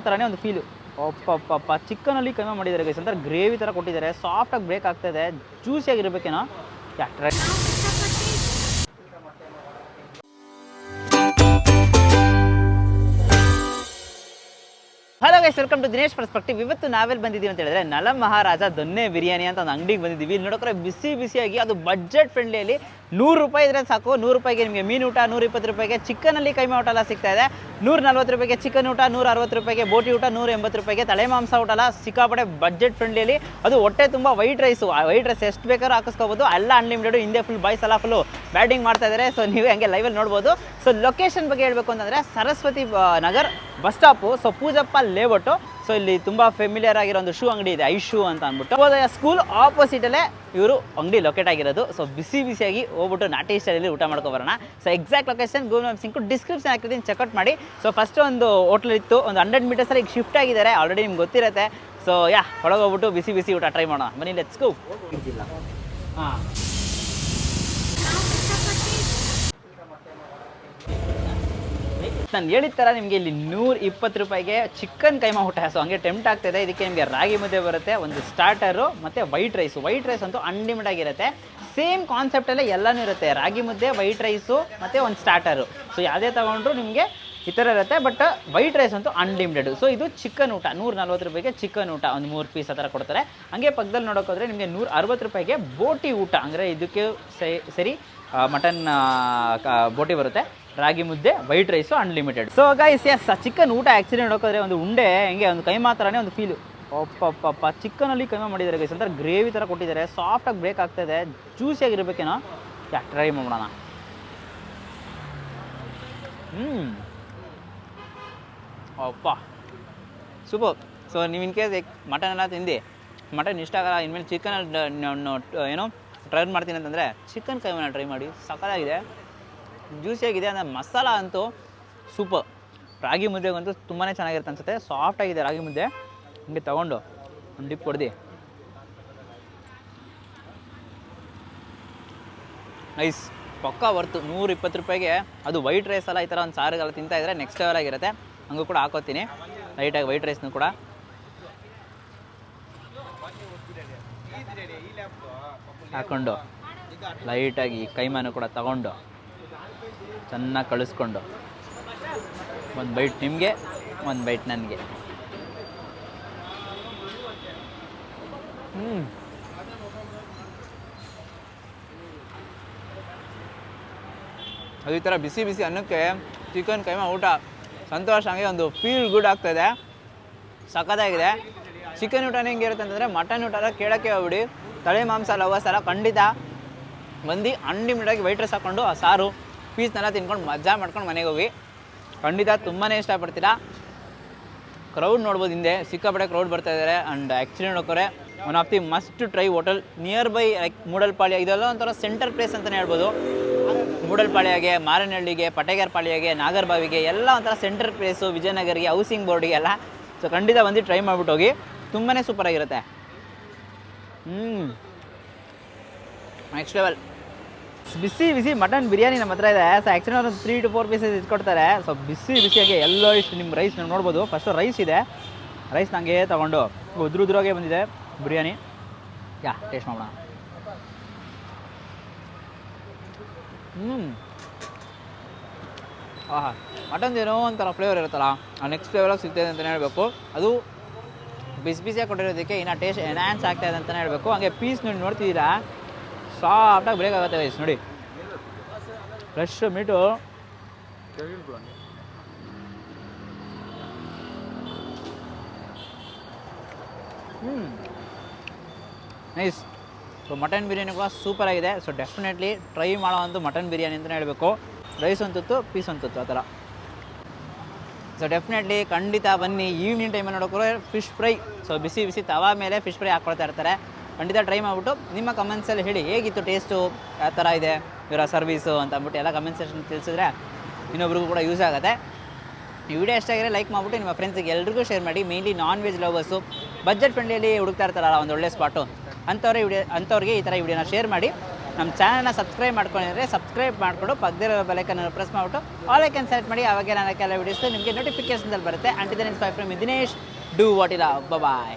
ಥರನೇ ಒಂದು ಫೀಲು. ಅಪ್ಪಪ್ಪಪ್ಪ ಚಿಕನಲ್ಲಿ ಕೈಮಾ ಮಾಡಿದ್ದಾರೆ ಗೈಸ್. ಒಂಥರ ಗ್ರೇವಿ ಥರ ಕೊಟ್ಟಿದ್ದಾರೆ, ಸಾಫ್ಟಾಗಿ ಬ್ರೇಕ್ ಆಗ್ತಾಯಿದೆ, ಜ್ಯೂಸಿಯಾಗಿರ್ಬೇಕೇನೋ. Yeah try. Hello guys, welcome to Dinesh perspective. ಇವತ್ತು ನಾವೆಲ್ಲಿ ಬಂದಿದ್ದೀವಿ ಅಂತ ಹೇಳಿದ್ರೆ ನಲ ಮಹಾರಾಜ ದೊನ್ನೆ ಬಿರಿಯಾನಿ ಅಂತ ಒಂದು ಅಂಗಡಿಗೆ ಬಂದಿದ್ದೀವಿ. ಇಲ್ಲಿ ನೋಡೋಕೆ ಬಿಸಿ ಬಿಸಿಯಾಗಿ, ಅದು ಬಡ್ಜೆಟ್ ಫ್ರೆಂಡ್ಲಿಯಲ್ಲಿ 100 ರೂಪಾಯಿ ಇದ್ರೆ ಸಾಕು. 100 ರೂಪಾಯಿಗೆ ನಿಮಗೆ ಮೀನು ಊಟ, 120 ರೂಪಾಯಿಗೆ ಚಿಕನಲ್ಲಿ ಕೈಮಾ ಊಟ ಎಲ್ಲ ಸಿಗ್ತಾ ಇದೆ. 140 ರೂಪಾಯಿಗೆ ಚಿಕನ್ ಊಟ, 160 ರೂಪಾಯಿಗೆ ಬೋಟಿ ಊಟ, 180 ರೂಪಾಯಿಗೆ ತಲೆ ಮಾಂಸ ಊಟ ಎಲ್ಲ ಸಿಕ್ಕಾಪಡೆ ಬಡ್ಜೆಟ್ ಫ್ರೆಂಡ್ಲಿಯಲ್ಲಿ. ಅದು ಹೊಟ್ಟೆ ತುಂಬ ವೈಟ್ ರೈಸು. ಆ ವೈಟ್ ರೈಸ್ ಎಷ್ಟು ಬೇಕಾದ್ರೂ ಹಾಕಿಸ್ಕೋಬೋದು, ಎಲ್ಲ ಅನ್ಲಿಮಿಟೆಡ್. ಹಿಂದೆ ಫುಲ್ ಬಾಯ್ಸ್ ಎಲ್ಲ ಫುಲ್ಲು ಬ್ಯಾಟಿಂಗ್ ಮಾಡ್ತಾ ಇದ್ದಾರೆ. ಸೊ ನೀವು ಹಂಗೆ ಲೈವಲ್ಲಿ ನೋಡ್ಬೋದು. ಸೊ ಲೊಕೇಶನ್ ಬಗ್ಗೆ ಹೇಳಬೇಕು ಅಂತಂದರೆ Saraswati Nagar bus stop. So Poojappa layout. So ಇಲ್ಲಿ ತುಂಬ ಫೆಮಿಲಿಯರ್ ಆಗಿರೋ ಒಂದು ಶೂ ಅಂಗಡಿ ಇದೆ, ಐಶೂ ಅಂತ ಅಂದ್ಬಿಟ್ಟು. ಹೋದಯ ಸ್ಕೂಲ್ ಆಪೋಸಿಟಲ್ಲೇ ಇವರು ಅಂಗಡಿ ಲೊಕೇಟ್ ಆಗಿರೋದು. ಸೊ ಬಿಸಿ ಬಿಸಿಯಾಗಿ ಹೋಗ್ಬಿಟ್ಟು ನಾಟಿ ಸ್ಟೈಲಲ್ಲಿ ಊಟ ಮಾಡ್ಕೊಬರೋಣ. So exact location Google map ಸಿಂಕು ಡಿಸ್ಕ್ರಿಪ್ಷನ್ ಹಾಕಿದ್ದೀನಿ, ಚೆಕ್ಔಟ್ ಮಾಡಿ. ಸೊ ಫಸ್ಟ್ ಒಂದು ಹೋಟ್ಲ್ ಇತ್ತು, ಒಂದು 100 ಮೀಟರ್ಸಲ್ಲಿ ಈಗ ಶಿಫ್ಟ್ ಆಗಿದ್ದಾರೆ, ಆಲ್ರೆಡಿ ನಿಮ್ಗೆ ಗೊತ್ತಿರುತ್ತೆ. ಸೊ ಯಾ ಒಳಗೆ ಹೋಗ್ಬಿಟ್ಟು ಬಿಸಿ ಬಿಸಿ ಊಟ ಟ್ರೈ ಮಾಡೋಣ ಬನ್ನಿ, ಲೆಟ್ಸ್ ಗೋ. ಹಾಂ, ನಾನು ಹೇಳಿದ ಥರ ನಿಮಗೆ ಇಲ್ಲಿ 120 ರೂಪಾಯಿಗೆ ಚಿಕನ್ ಕೈಮಾ ಊಟ. ಸೊ ಹಂಗೆ ಟೆಂಪ್ಟ್ ಆಗ್ತಾಯಿದೆ. ಇದಕ್ಕೆ ನಿಮಗೆ ರಾಗಿ ಮುದ್ದೆ ಬರುತ್ತೆ, ಒಂದು ಸ್ಟಾರ್ಟರು ಮತ್ತು ವೈಟ್ ರೈಸು. ವೈಟ್ ರೈಸ್ ಅಂತೂ ಅನ್ಲಿಮಿಟೆಡ್ ಆಗಿರುತ್ತೆ. ಸೇಮ್ ಕಾನ್ಸೆಪ್ಟಲ್ಲೇ ಎಲ್ಲನೂ ಇರುತ್ತೆ, ರಾಗಿ ಮುದ್ದೆ, ವೈಟ್ ರೈಸು ಮತ್ತು ಒಂದು ಸ್ಟಾರ್ಟರು. ಸೊ ಯಾವುದೇ ತೊಗೊಂಡ್ರು ನಿಮಗೆ ಈ ಥರ ಇರುತ್ತೆ. ಬಟ್ ವೈಟ್ ರೈಸ್ ಅಂತೂ ಅನ್ಲಿಮಿಟೆಡು. ಸೊ ಇದು ಚಿಕನ್ ಊಟ 140 ರೂಪಾಯಿಗೆ ಚಿಕನ್ ಊಟ, ಒಂದು 3 ಪೀಸ್ ಆ ಥರ ಕೊಡ್ತಾರೆ. ಹಾಗೆ ಪಕ್ಕದಲ್ಲಿ ನೋಡೋಕ್ಕೋದ್ರೆ ನಿಮಗೆ 160 ರೂಪಾಯಿಗೆ ಬೋಟಿ ಊಟ, ಅಂದರೆ ಇದಕ್ಕೆ ಸರಿ ಮಟನ್ ಬೋಟಿ ಬರುತ್ತೆ, ರಾಗಿ ಮುದ್ದೆ, white rice unlimited. So guys yes, chicken ಊಟ ಆ್ಯಕ್ಚುಲಿ ನೋಡೋಕ್ಕೋದ್ರೆ ಒಂದು ಉಂಡೆ ಹಿಂಗೆ ಒಂದು ಕೈಮಾ ಥರನೇ ಒಂದು ಫೀಲು. ಅಪ್ಪಪ್ಪಪ್ಪ ಚಿಕನಲ್ಲಿ ಕೈಮಾ ಮಾಡಿದ್ದಾರೆ ಗೈಸ್. ಒಂಥರ ಗ್ರೇವಿ ಥರ ಕೊಟ್ಟಿದ್ದಾರೆ, ಸಾಫ್ಟಾಗಿ ಬ್ರೇಕ್ ಆಗ್ತಾಯಿದೆ, ಜ್ಯೂಸಿಯಾಗಿರ್ಬೇಕೇನೋ. ಯಾ ಟ್ರೈ ಮಾಡೋಣ. ಅಪ್ಪ ಸೂಪರ್. ಸೊ ನೀವು ಇನ್ ಕೇಸ್ ಮಟನ್ ಎಲ್ಲ ತಿಂದು ಮಟನ್ ಇಷ್ಟ ಆಗಲ್ಲ, ಇನ್ಮೇಲೆ ಚಿಕನಲ್ಲಿ ಏನೋ ಟ್ರೈ ಮಾಡ್ತೀನಿ ಅಂತಂದರೆ ಚಿಕನ್ ಕೈಮಾನ ಟ್ರೈ ಮಾಡಿ, ಸಕ್ಕತ್ತಾಗಿದೆ, ಜ್ಯೂಸಿಯಾಗಿದೆ. ಅಂದರೆ ಮಸಾಲ ಅಂತೂ ಸೂಪರ್. ರಾಗಿ ಮುದ್ದೆಗಂತೂ ತುಂಬಾ ಚೆನ್ನಾಗಿರುತ್ತೆ ಅನಿಸುತ್ತೆ, ಸಾಫ್ಟಾಗಿದೆ ರಾಗಿ ಮುದ್ದೆ. ಹಿಂಗೆ ತೊಗೊಂಡು ಒಂದು ಡಿಪ್ ಕೊಡ್ದು ನೈಸ್, ಪಕ್ಕಾ ವರ್ತು. 120 ರೂಪಾಯಿಗೆ ಅದು ವೈಟ್ ರೈಸ್ ಎಲ್ಲ ಈ ಥರ ಒಂದು ಸಾರಿಗೆಲ್ಲ ತಿಂತಾಯಿದ್ರೆ ನೆಕ್ಸ್ಟ್ ಲೆವೆಲ್ ಆಗಿರುತ್ತೆ. ಹಂಗೂ ಕೂಡ ಹಾಕೋತೀನಿ ಲೈಟಾಗಿ ವೈಟ್ ರೈಸ್ನೂ ಕೂಡ ಹಾಕ್ಕೊಂಡು ಲೈಟಾಗಿ ಕೈಮಾನು ಕೂಡ ತಗೊಂಡು ಚೆನ್ನಾಗಿ ಕಳಿಸ್ಕೊಂಡು ಒಂದು ಬೈಟ್ ನಿಮಗೆ, ಒಂದು ಬೈಟ್ ನನಗೆ. ಅದು ಈ ಥರ ಬಿಸಿ ಬಿಸಿ ಅನ್ನಕ್ಕೆ ಚಿಕನ್ ಕೈಮಾ ಊಟ ಸಂತೋಷ. ಹಂಗೆ ಒಂದು ಫೀಲ್ ಗುಡ್ ಆಗ್ತಾಯಿದೆ, ಸಖತ್ತಾಗಿದೆ. ಚಿಕನ್ ಊಟನೇ ಹೆಂಗಿರುತ್ತೆ ಅಂತಂದರೆ ಮಟನ್ ಊಟ ಎಲ್ಲ ಕೇಳೋಕ್ಕೆ ಹೋಗ್ಬಿಡಿ. ತಲೆ ಮಾಂಸ ಲವರ್ಸ್ ಎಲ್ಲ ಖಂಡಿತ ಬಂದು ಅನ್ಲಿಮಿಟೆಡಾಗಿ ವೈಟ್ ರೈಸ್ ಹಾಕ್ಕೊಂಡು ಆ ಸಾರು ಪೀಸ್ನೆಲ್ಲ ತಿನ್ಕೊಂಡು ಮಜಾ ಮಾಡ್ಕೊಂಡು ಮನೆಗೆ ಹೋಗಿ ಖಂಡಿತ ತುಂಬಾ ಇಷ್ಟಪಡ್ತೀರಾ. ಕ್ರೌಡ್ ನೋಡ್ಬೋದು, ಹಿಂದೆ ಸಿಕ್ಕಾಪಟ್ಟೆ ಕ್ರೌಡ್ ಬರ್ತಾಯಿದ್ದಾರೆ. ಆ್ಯಂಡ್ ಆ್ಯಕ್ಚುಲಿ ನೋಡೋಕೆ one of the must try hotel nearby like Moodalpalya. ಇದೆಲ್ಲ ಒಂಥರ ಸೆಂಟರ್ ಪ್ಲೇಸ್ ಅಂತಲೇ ಹೇಳ್ಬೋದು. ಮೂಡಲ್ಪಾಳ್ಯಗೆ, ಮಾರನಹಳ್ಳಿಗೆ, ಪಟೇಗರ್ಪಾಳ್ಯಗೆ, ನಾಗರಬಾವಿಗೆ ಎಲ್ಲ ಒಂಥರ ಸೆಂಟರ್ ಪ್ಲೇಸು. ವಿಜಯನಗರಿಗೆ, ಹೌಸಿಂಗ್ ಬೋರ್ಡಿಗೆ ಎಲ್ಲ. ಸೊ ಖಂಡಿತ ಬಂದು ಟ್ರೈ ಮಾಡಿಬಿಟ್ಟು ಹೋಗಿ, ತುಂಬಾ ಸೂಪರಾಗಿರುತ್ತೆ. ನೆಕ್ಸ್ಟ್ ಲೆವೆಲ್ ಬಿಸಿ ಬಿಸಿ ಮಟನ್ ಬಿರಿಯಾನಿ ನಮ್ಮ ಹತ್ರ ಇದೆ. ಸೊ ಆ್ಯಕ್ಚುಲಿ ಒಂದು 3 to 4 ಪೀಸಸ್ ಇಟ್ಕೊಡ್ತಾರೆ. ಸೊ ಬಿಸಿ ಬಿಸಿಯಾಗಿ ಎಲ್ಲೋ ಇಷ್ಟು ನಿಮ್ಮ ರೈಸ್ ನೀವು ನೋಡ್ಬೋದು. ಫಸ್ಟು ರೈಸ್ ಇದೆ, ರೈಸ್ ನನಗೆ ತೊಗೊಂಡು ಉದ್ರುದ್ರಾಗೆ ಬಂದಿದೆ ಬಿರಿಯಾನಿ. ಯಾ ಟೇಸ್ಟ್ ಮಾಡೋಣ. ಆಹಾ, ಮಟನ್ ಏನೋ ಒಂಥರ ಫ್ಲೇವರ್ ಇರುತ್ತಲ್ಲ, ಆ ನೆಕ್ಸ್ಟ್ ಲೆವೆಲಾಗಿ ಸಿಗ್ತಾಯಿದೆ ಅಂತಲೇ ಹೇಳಬೇಕು. ಅದು ಬಿಸಿ ಬಿಸಿಯಾಗಿ ಕೊಟ್ಟಿರೋದಕ್ಕೆ ಇನ್ನೂ ಟೇಸ್ಟ್ ಎನ್ಹ್ಯಾನ್ಸ್ ಆಗ್ತಾಯಿದೆ ಅಂತಲೇ ಹೇಳಬೇಕು. ಹಾಗೆ ಪೀಸ್ ನೀವು ನೋಡ್ತಿದ್ದೀರಾ, ಸಾಫ್ಟಾಗಿ ಬ್ರೇಕ್ ಆಗುತ್ತೆ ರೈಸ್ ನೋಡಿ. Fresh meat, nice. So mutton biryani ಕೂಡ ಸೂಪರಾಗಿದೆ. ಸೊ ಡೆಫಿನೆಟ್ಲಿ ಟ್ರೈ ಮಾಡೋವಂಥ ಮಟನ್ ಬಿರಿಯಾನಿ ಅಂತಲೇ ಹೇಳಬೇಕು. ರೈಸ್ ಒಂದು ತುತ್ತು, ಪೀಸ್ ಒಂದು ತುತ್ತು ಆ ಥರ. ಸೊ ಡೆಫಿನೆಟ್ಲಿ ಖಂಡಿತ ಬನ್ನಿ. ಈವ್ನಿಂಗ್ ಟೈಮಲ್ಲಿ ನೋಡೋಕೆ ಫಿಶ್ ಫ್ರೈ, ಸೊ ಬಿಸಿ ಬಿಸಿ ತವಾ ಮೇಲೆ ಫಿಶ್ ಫ್ರೈ ಹಾಕ್ಕೊಳ್ತಾ ಇರ್ತಾರೆ. ಖಂಡಿತ ಟ್ರೈ ಮಾಡಿಬಿಟ್ಟು ನಿಮ್ಮ ಕಮೆಂಟ್ಸಲ್ಲಿ ಹೇಳಿ ಹೇಗಿತ್ತು ಟೇಸ್ಟು, ಯಾವ ಥರ ಇದೆ ಇವರ ಸರ್ವೀಸು ಅಂತ ಅಂದ್ಬಿಟ್ಟು ಎಲ್ಲ ಕಮೆಂಟ್ ಸೆಕ್ಷನ್ ತಿಳಿಸಿದ್ರೆ ಇನ್ನೊಬ್ರಿಗೂ ಕೂಡ ಯೂಸ್ ಆಗುತ್ತೆ. ಈ ವಿಡಿಯೋ ಎಷ್ಟಾಗಿದ್ರೆ ಲೈಕ್ ಮಾಡಿಬಿಟ್ಟು ನಿಮ್ಮ ಫ್ರೆಂಡ್ಸಿಗೆ ಎಲ್ರಿಗೂ ಶೇರ್ ಮಾಡಿ. Mainly non veg lovers budget ಫ್ರೆಂಡ್ಲಿಯಲ್ಲಿ ಹುಡುಕ್ತಾ ಇರ್ತಾರಲ್ಲ ಒಂದು ಒಳ್ಳೆ ಸ್ಪಾಟು, ಅಂಥವ್ರಿಗೆ ಈ ಥರ ವಿಡಿಯೋನ ಶೇರ್ ಮಾಡಿ. ನಮ್ಮ ಚಾನಲ್ನ ಸಬ್ಸ್ಕ್ರೈಬ್ ಮಾಡ್ಕೊಂಡಿದ್ರೆ ಸಬ್ಸ್ಕ್ರೈಬ್ ಮಾಡಿಕೊಂಡು ಪಕ್ಕದಿರೋ ಬೆಲೈಕನ್ನು ಪ್ರೆಸ್ ಮಾಡಿಬಿಟ್ಟು ಆಲ್ ಐಕನ್ ಸೆಲೆಕ್ಟ್ ಮಾಡಿ ಅವಾಗ ನಾನು ಕೆಲ ವಿಡಿಯೋಸ್ ನಿಮಗೆ ನೋಟಿಫಿಕೇಶನ್ದಲ್ಲಿ ಬರುತ್ತೆ. Until then it's bye from Dinesh. Do what ಇಲ್ಲ. ಬಾಯ್.